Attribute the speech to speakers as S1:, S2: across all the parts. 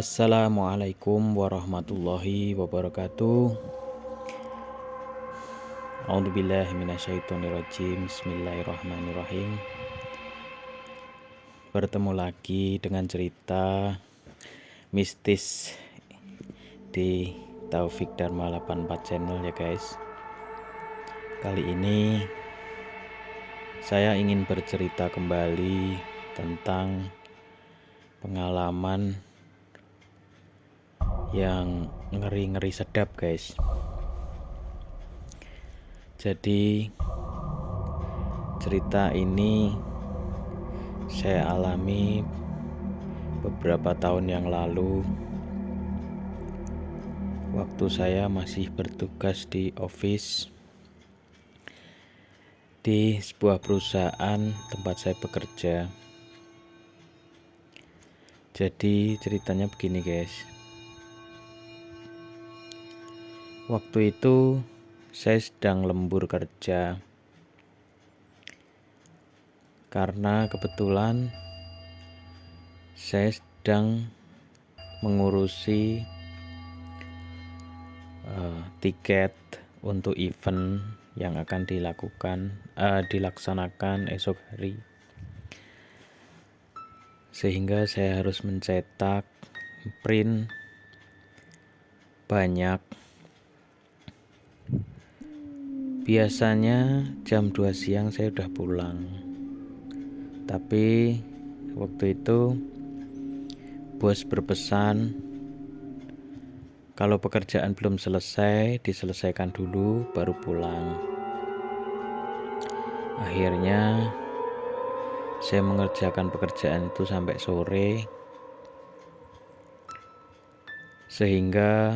S1: Assalamualaikum warahmatullahi wabarakatuh. A'udzubillahi minasyaitonirrajim. Bismillahirrahmanirrahim. Bertemu lagi dengan cerita mistis di Taufik Dharma 84 channel ya guys. Kali ini saya ingin bercerita kembali tentang pengalaman yang ngeri-ngeri sedap guys. Jadi cerita ini saya alami beberapa tahun yang lalu waktu saya masih bertugas di office di sebuah perusahaan tempat saya bekerja. Jadi ceritanya begini guys. Waktu itu saya sedang lembur kerja karena kebetulan saya sedang mengurusi tiket untuk event yang akan dilaksanakan esok hari, sehingga saya harus mencetak print banyak. Biasanya jam 2 siang saya udah pulang, tapi waktu itu bos berpesan kalau pekerjaan belum selesai diselesaikan dulu baru pulang. Akhirnya saya mengerjakan pekerjaan itu sampai sore, sehingga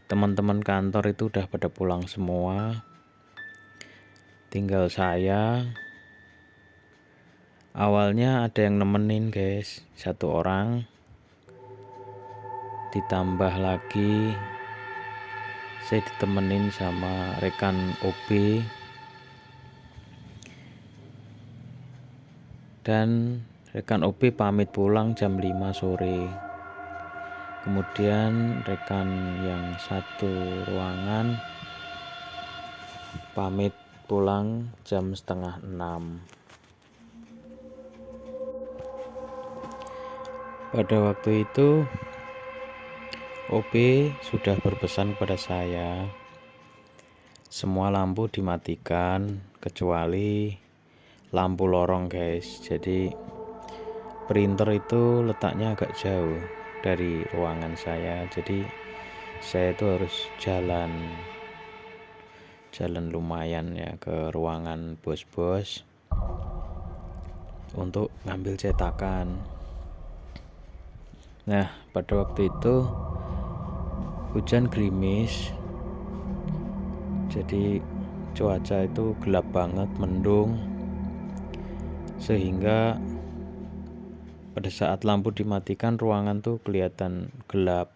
S1: teman-teman kantor itu udah pada pulang semua. Tinggal saya. Awalnya ada yang nemenin guys, 1 orang. Ditambah lagi saya ditemenin sama rekan OB. Dan rekan OB pamit pulang jam 5 sore. Kemudian rekan yang satu ruangan pamit pulang jam setengah 6. Pada waktu itu OB sudah berpesan kepada saya semua lampu dimatikan kecuali lampu lorong guys. Jadi printer itu letaknya agak jauh dari ruangan saya, jadi saya itu harus jalan lumayan ya ke ruangan bos-bos untuk ngambil cetakan. Nah, pada waktu itu hujan gerimis, jadi cuaca itu gelap banget, mendung, sehingga pada saat lampu dimatikan ruangan tuh kelihatan gelap.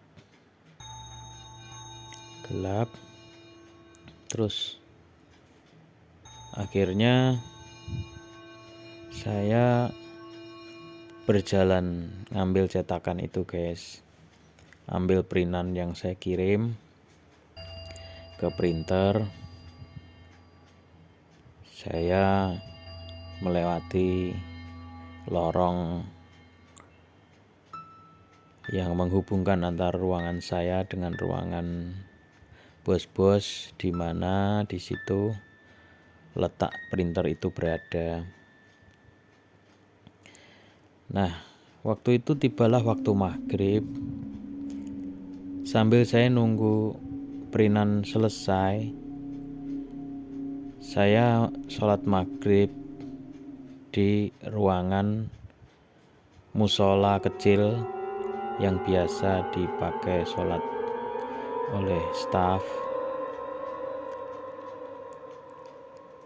S1: Terus akhirnya saya berjalan ngambil cetakan itu guys, ambil printan yang saya kirim ke printer. Saya melewati lorong yang menghubungkan antara ruangan saya dengan ruangan bos-bos, di mana di situ letak printer itu berada. Nah, waktu itu tibalah waktu maghrib. Sambil saya nunggu printan selesai, saya sholat maghrib di ruangan musola kecil yang biasa dipakai sholat oleh staf.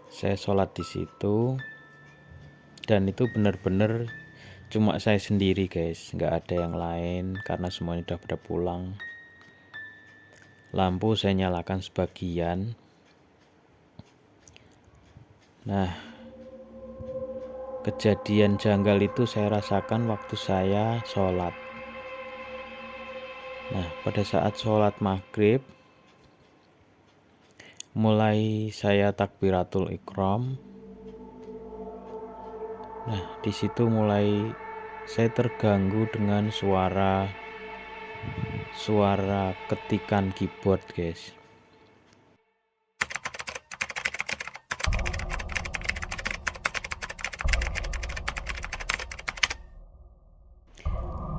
S1: Saya sholat di situ, dan itu benar-benar cuma saya sendiri guys, nggak ada yang lain karena semuanya udah pada pulang. Lampu saya nyalakan sebagian. Nah, kejadian janggal itu saya rasakan waktu saya sholat. Nah, pada saat sholat maghrib, mulai saya takbiratul ikram. Nah, di situ mulai saya terganggu dengan suara ketikan keyboard, guys.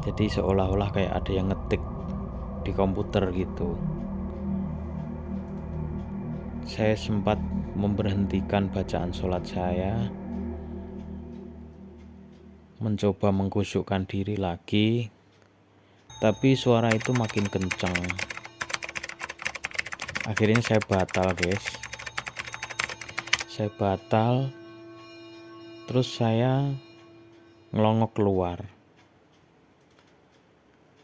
S1: Jadi seolah-olah kayak ada yang ngetik di komputer gitu. Saya sempat memberhentikan bacaan sholat saya, mencoba mengkhusyukkan diri lagi, tapi suara itu makin kenceng. Akhirnya saya batal, guys. Saya batal, terus saya ngelongok keluar.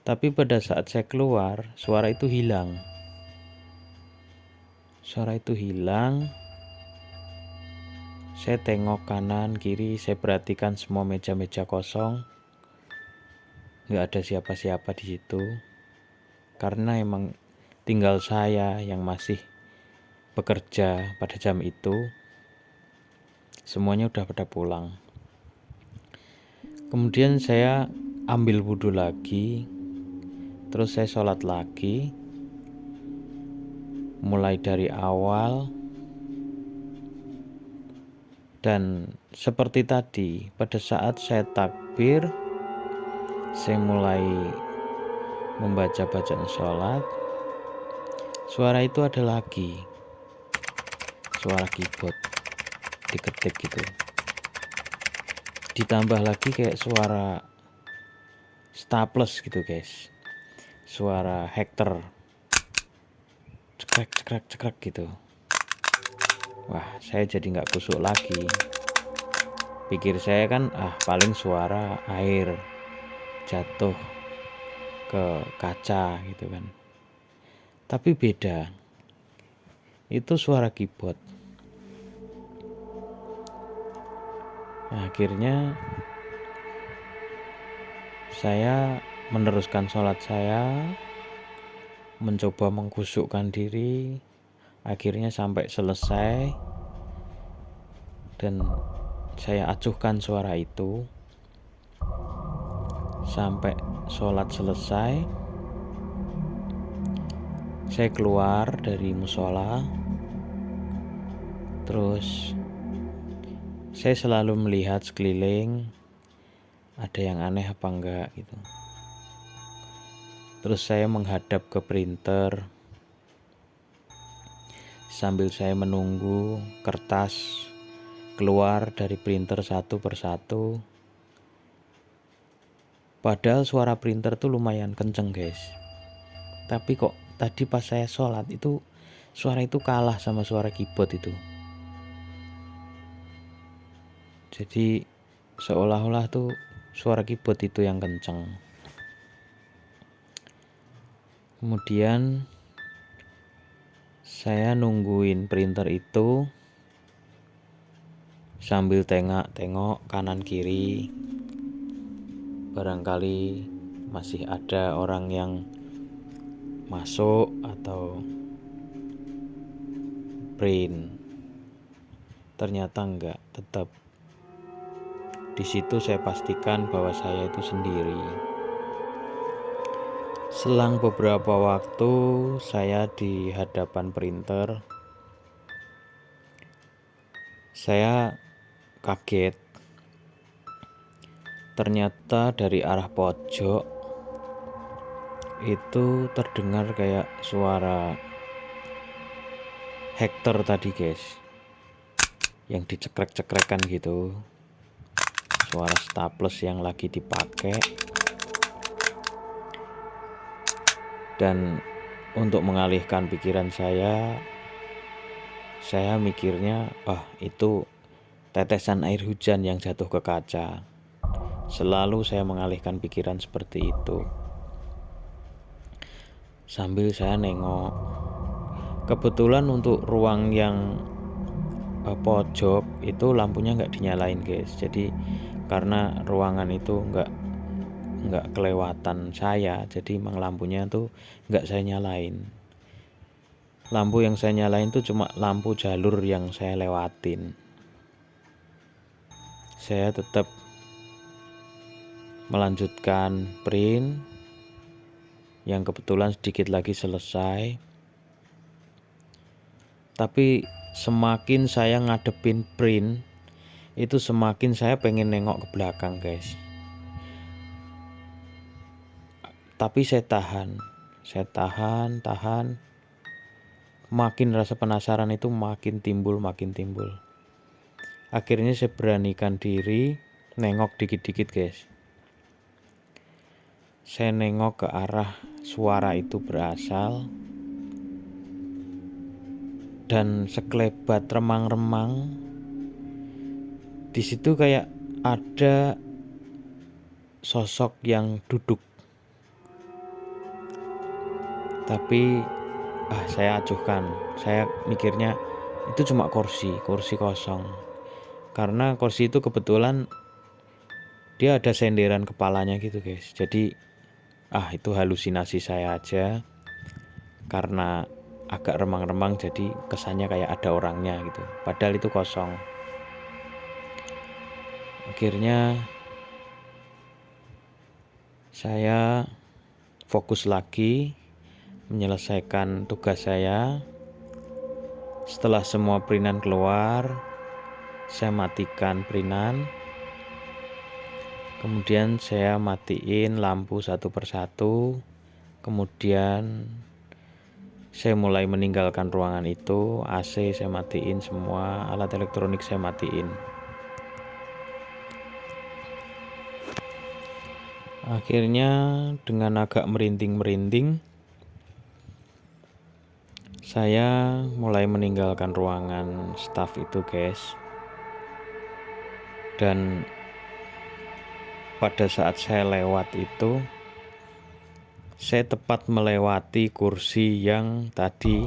S1: Tapi pada saat saya keluar, suara itu hilang. Saya tengok kanan kiri, saya perhatikan semua meja-meja kosong. Nggak ada siapa-siapa di situ. Karena emang tinggal saya yang masih bekerja pada jam itu. Semuanya udah pada pulang. Kemudian saya ambil wudhu lagi. Terus saya sholat lagi, mulai dari awal, dan seperti tadi, pada saat saya takbir, saya mulai membaca bacaan sholat, suara itu ada lagi, suara keyboard diketik gitu, ditambah lagi kayak suara staples gitu, guys, suara hektar cekrek gitu. Wah, saya jadi nggak kusuk lagi. Pikir saya kan paling suara air jatuh ke kaca gitu kan. Tapi beda, itu suara keyboard. Nah, akhirnya saya meneruskan sholat saya, mencoba mengkhusyukkan diri. Akhirnya sampai selesai, dan saya acuhkan suara itu sampai sholat selesai. Saya keluar dari musola, terus saya selalu melihat sekeliling ada yang aneh apa enggak gitu. Terus saya menghadap ke printer sambil saya menunggu kertas keluar dari printer satu persatu. Padahal suara printer tuh lumayan kenceng, guys. Tapi kok tadi pas saya sholat itu suara itu kalah sama suara keyboard itu. Jadi seolah-olah tuh suara keyboard itu yang kenceng. Kemudian saya nungguin printer itu sambil tengok kanan kiri. Barangkali masih ada orang yang masuk atau print. Ternyata enggak, tetap di situ saya pastikan bahwa saya itu sendiri. Selang beberapa waktu saya di hadapan printer, saya kaget. Ternyata dari arah pojok itu terdengar kayak suara hektar tadi, guys, yang dicekrek-cekrekan gitu, suara staples yang lagi dipakai. Dan untuk mengalihkan pikiran saya mikirnya itu tetesan air hujan yang jatuh ke kaca. Selalu saya mengalihkan pikiran seperti itu. Sambil saya nengok, kebetulan untuk ruang yang pojok itu lampunya nggak dinyalain, guys. Jadi karena ruangan itu nggak kelewatan saya, jadi emang lampunya tuh nggak saya nyalain. Lampu yang saya nyalain tuh cuma lampu jalur yang saya lewatin. Saya tetap melanjutkan print yang kebetulan sedikit lagi selesai. Tapi semakin saya ngadepin print, itu semakin saya pengen nengok ke belakang, guys. Tapi saya tahan. Makin rasa penasaran itu makin timbul. Akhirnya saya beranikan diri nengok dikit-dikit, guys. Saya nengok ke arah suara itu berasal, dan sekelebat remang-remang di situ kayak ada sosok yang duduk. Tapi saya acuhkan. Saya mikirnya itu cuma kursi kosong. Karena kursi itu kebetulan dia ada senderan kepalanya gitu, guys. Jadi itu halusinasi saya aja. Karena agak remang-remang jadi kesannya kayak ada orangnya gitu. Padahal itu kosong. Akhirnya saya fokus lagi menyelesaikan tugas saya. Setelah semua printan keluar, saya matikan printan. Kemudian saya matiin lampu satu persatu. Kemudian saya mulai meninggalkan ruangan itu. AC saya matiin semua, alat elektronik saya matiin. Akhirnya dengan agak merinding, saya mulai meninggalkan ruangan staff itu, guys. Dan pada saat saya lewat itu, saya tepat melewati kursi yang tadi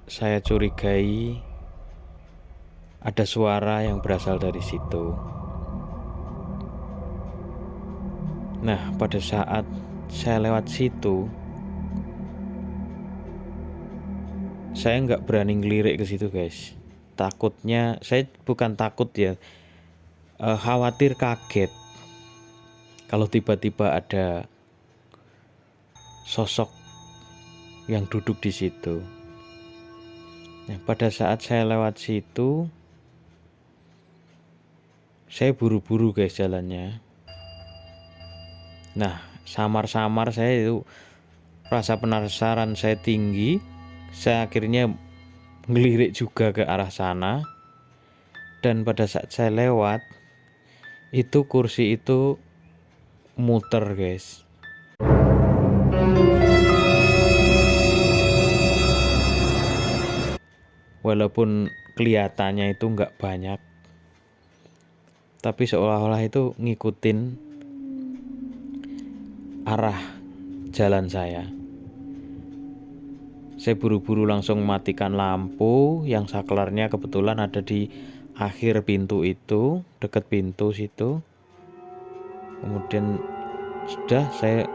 S1: saya curigai ada suara yang berasal dari situ. Nah, pada saat saya lewat situ, saya nggak berani ngelirik ke situ, guys. Takutnya, saya bukan takut ya, khawatir kaget kalau tiba-tiba ada sosok yang duduk di situ. Nah, pada saat saya lewat situ, saya buru-buru, guys, jalannya. Nah, samar-samar saya itu rasa penasaran saya tinggi. Saya akhirnya ngelirik juga ke arah sana. Dan pada saat saya lewat, itu kursi itu muter, guys. Walaupun kelihatannya itu nggak banyak, tapi seolah-olah itu ngikutin arah jalan saya. Saya buru-buru langsung matikan lampu yang saklarnya kebetulan ada di akhir pintu itu, dekat pintu situ. Kemudian sudah saya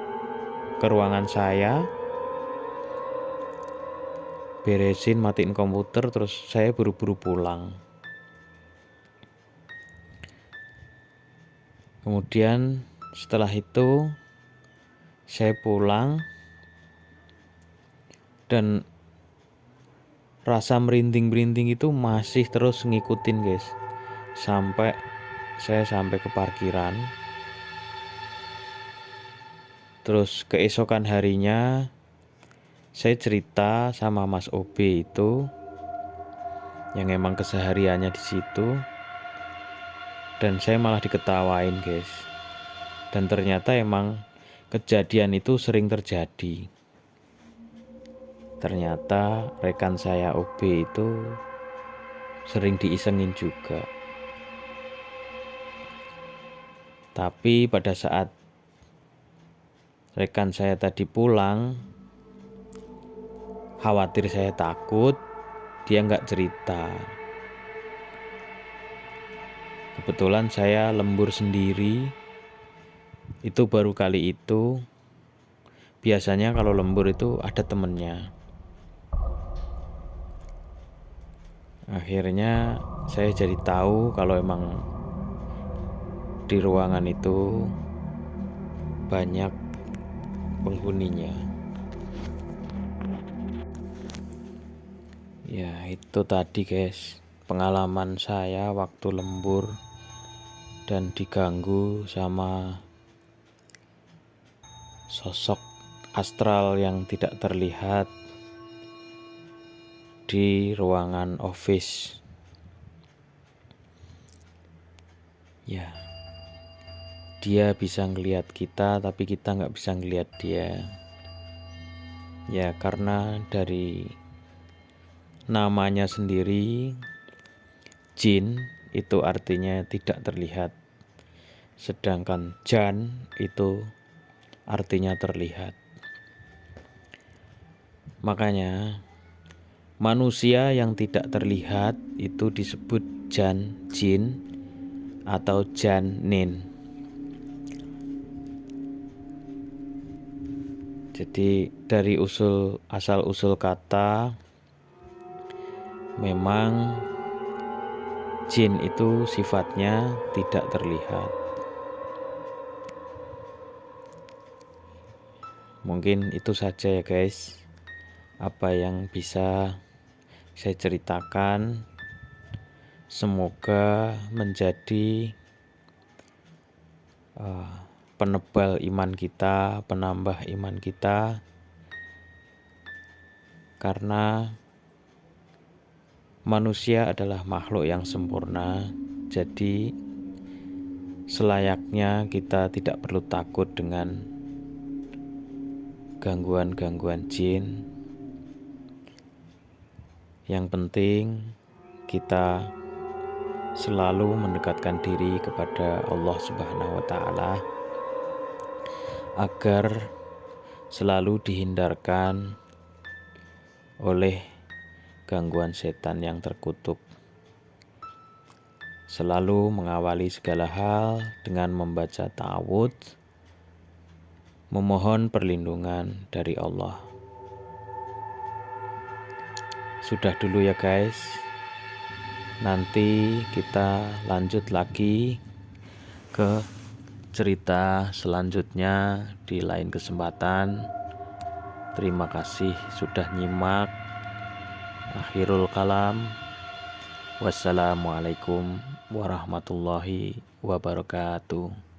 S1: ke ruangan saya, beresin, matiin komputer, terus saya buru-buru pulang. Kemudian setelah itu saya pulang dan rasa merinding itu masih terus ngikutin, guys. Sampai saya sampai ke parkiran. Terus keesokan harinya saya cerita sama Mas OB itu yang emang kesehariannya di situ, dan saya malah diketawain, guys. Dan ternyata emang kejadian itu sering terjadi. Ternyata rekan saya OB itu sering diisengin juga. Tapi pada saat rekan saya tadi pulang, khawatir saya takut, dia nggak cerita. Kebetulan saya lembur sendiri, Itu baru kali itu. Biasanya kalau lembur itu ada temennya. Akhirnya saya jadi tahu kalau emang di ruangan itu banyak penghuninya. Ya itu tadi guys, pengalaman saya waktu lembur dan diganggu sama sosok astral yang tidak terlihat di ruangan office. Ya, dia bisa ngelihat kita tapi kita nggak bisa ngelihat dia. Ya karena dari namanya sendiri, jin itu artinya tidak terlihat, sedangkan jan itu artinya terlihat. Makanya manusia yang tidak terlihat itu disebut jin atau janin. Jadi dari asal usul kata, memang jin itu sifatnya tidak terlihat. Mungkin itu saja ya guys, apa yang bisa saya ceritakan. Semoga menjadi penebal iman kita, penambah iman kita, karena manusia adalah makhluk yang sempurna. Jadi selayaknya kita tidak perlu takut dengan gangguan-gangguan jin. Yang penting kita selalu mendekatkan diri kepada Allah Subhanahu wa Ta'ala agar selalu dihindarkan oleh gangguan setan yang terkutuk. Selalu mengawali segala hal dengan membaca ta'awudz, memohon perlindungan dari Allah. Sudah dulu ya guys. Nanti kita lanjut lagi ke cerita selanjutnya di lain kesempatan. Terima kasih sudah nyimak. Akhirul kalam. Wassalamualaikum warahmatullahi wabarakatuh.